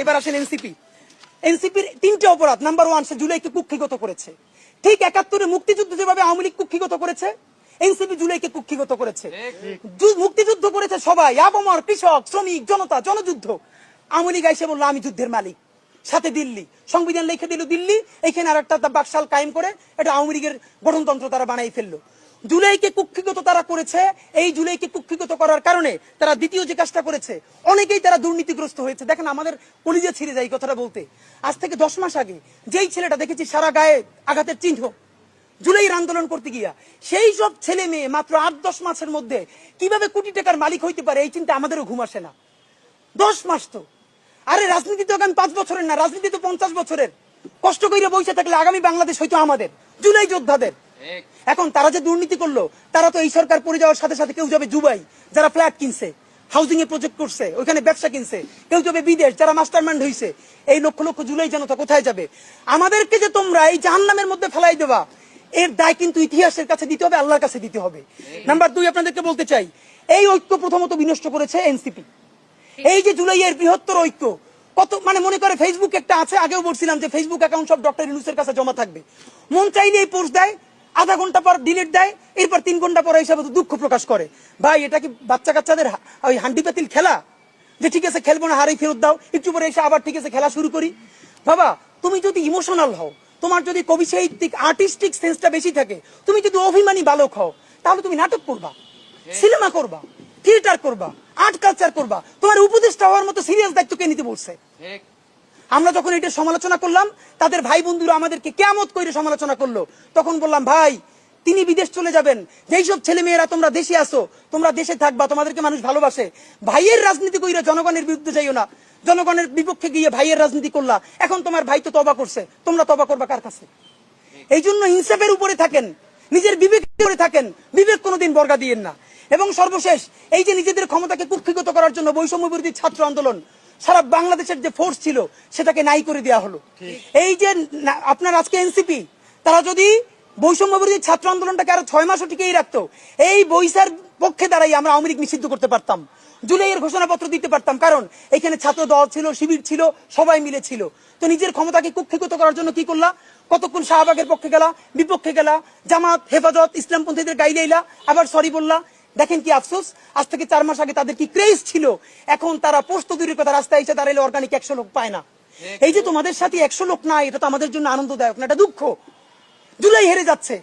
এবার আসেন এনসিপি। এনসিপির তিনটে অপরাধ। নাম্বার 1, সে জুলাইকে কুক্ষিগত করেছে। ঠিক 71-এ মুক্তিযুদ্ধ যেভাবে আওয়ামী লীগ কুক্ষিগত করেছে, এনসিপি জুলাইকে কুক্ষিগত করেছে। মুক্তিযুদ্ধ করেছে সবাই, আবমর, কৃষক, শ্রমিক, জনতা, জনযুদ্ধ। আওয়ামী লীগ এসে বললো আমি যুদ্ধের মালিক, সাথে দিল্লি সংবিধান লিখে দিল দিল্লি, এখানে আর একটা বাকশাল কায়েম করে এটা আওয়ামী লীগের গঠনতন্ত্র তারা বানাই ফেললো। জুলাইকে কুক্ষিগত তারা করেছে। এই জুলাইকে কুক্ষিগত করার কারণে তারা দ্বিতীয় যে কাজটা করেছে, অনেকেই তারা দুর্নীতিগ্রস্ত হয়েছে। দেখেন আমাদের কলিজা ছিঁড়ে যায় এই কথাটা বলতে। আজ থেকে 10 মাস আগে যেই ছেলেটা দেখেছি সারা গায়ে আঘাতের চিহ্ন জুলাইয়ের আন্দোলন করতে গিয়া, সেই সব ছেলে মেয়ে মাত্র 8-10 মাসের মধ্যে কিভাবে কোটি টাকার মালিক হইতে পারে এই চিন্তা আমাদেরও ঘুম আসে না। 10 মাস তো, আরে রাজনীতি তো আগামী 5 বছরের না, রাজনীতি তো 50 বছরের। কষ্ট করে বসে থাকলে আগামী বাংলাদেশ হয়তো আমাদের, জুলাই যোদ্ধাদের। এখন তারা যে দুর্নীতি করলো, তারা তো এই সরকার পড়ে যাওয়ার সাথে সাথে কেউ যাবে দুবাই, যারা ফ্ল্যাট কিনছে, হাউজিং এ প্রজেক্ট করছে, ওইখানে ব্যবসা কিনছে, কেউ যাবে বিদেশ, যারা মাস্টারমাইন্ড হইছে। এই লক্ষ লক্ষ জুলাই জনতা কোথায় যাবে? আমাদেরকে যে তোমরা এই জাহান্নামের মধ্যে ফেলাই দেবা, এর দায় কিন্তু ইতিহাসের কাছে দিতে হবে, আল্লাহর কাছে দিতে হবে। নাম্বার 2, আপনাদেরকে বলতে চাই, এই ঐক্য প্রথমত বিনষ্ট করেছে এনসিপি। এই যে জুলাইয়ের বৃহত্তর ঐক্য, কত মনে করে ফেসবুক একটা আছে, আগেও বলছিলাম যে ফেসবুক অ্যাকাউন্ট সব ডক্টর ইউনূসের কাছে জমা থাকবে। মন চাইলে এই পোস্ট দেয়, আধা ঘন্টা পর ডিলিট দেয়, এরপর 3 ঘন্টা পরে হিসাবে দুঃখ প্রকাশ করে। ভাই এটা কি বাচ্চা কাচ্চাদের ওই হান্ডি পাতিল খেলা, যে ঠিক আছে খেলবো না, হারাই ফেরত দাও, একটু পরে এসে আবার ঠিক আছে খেলা শুরু করি? বাবা তুমি যদি ইমোশনাল হও, তোমার যদি কবি সাহিত্যিক আর্টিস্টিক সেন্সটা বেশি থাকে, তুমি যদি অভিমানী বালক হও, তাহলে তুমি নাটক করবা, সিনেমা করবা, থিয়েটার করবা, আর্ট কালচার করবা। তোমার উপদেষ্টা হওয়ার মতো সিরিয়াস দায়িত্ব কে নিতে বলছে? আমরা যখন এটা সমালোচনা করলাম, তাদের ভাই বন্ধুরা আমাদেরকে কিয়ামত করে সমালোচনা করলো। তখন বললাম ভাই তিনি বিদেশ চলে যাবেন, যেই সব ছেলে মেয়েরা তোমরা দেশে আসো, তোমরা দেশে থাকবা, তোমাদেরকে মানুষ ভালোবাসে। ভাইয়ের রাজনীতি কইরা জনগণের বিরুদ্ধে যাইও না, জনগণের বিপক্ষে গিয়ে ভাইয়ের রাজনীতি করলা। এখন তোমার ভাই তো তওবা করছে, তোমরা তওবা করবা কার কাছে? এই জন্য ইনসাফের উপরে থাকেন, নিজের বিবেকের উপরে থাকেন, বিবেক কোনোদিন বর্গা দিয়েন না। এবং সর্বশেষ, এই যে নিজেদের ক্ষমতাকে কুক্ষিগত করার জন্য বৈষম্য বিরোধী ছাত্র আন্দোলন, সারা বাংলাদেশের যে ফোর্স ছিল সেটাকে নাই করে দেওয়া হলো। এই যে আপনার আজকে এনসিপি, তারা যদি বৈষম্য বিরোধী ছাত্র আন্দোলনটাকে আরো 6 মাসও টিকেই রাখতো, এই বৈশার পক্ষে দাঁড়াই আমরা আওয়ামী লীগ নিষিদ্ধ করতে পারতাম, জুলাইয়ের ঘোষণাপত্র দিতে পারতাম। কারণ এখানে ছাত্র দল ছিল, শিবির ছিল, সবাই মিলে ছিল। তো নিজের ক্ষমতাকে কুক্ষিগত করার জন্য কি করলা? কতক্ষণ শাহবাগের পক্ষে গেলা, বিপক্ষে গেলা, জামাত, হেফাজত, ইসলামপন্থীদের গাইলেইলা, আবার সরি বললা। দেখেন কি আফসোস, আজ থেকে 4 মাস আগে তাদের কি ক্রেজ ছিল, এখন তারা পোস্ত দূরের কথা রাস্তায় এসে দাঁড়াইলে অর্গানিক 100 লোক পায় না। এই যে তোমাদের সাথে 100 লোক নাই, এটা তো আমাদের জন্য আনন্দদায়ক না, এটা দুঃখ। জুলাই হেরে যাচ্ছে,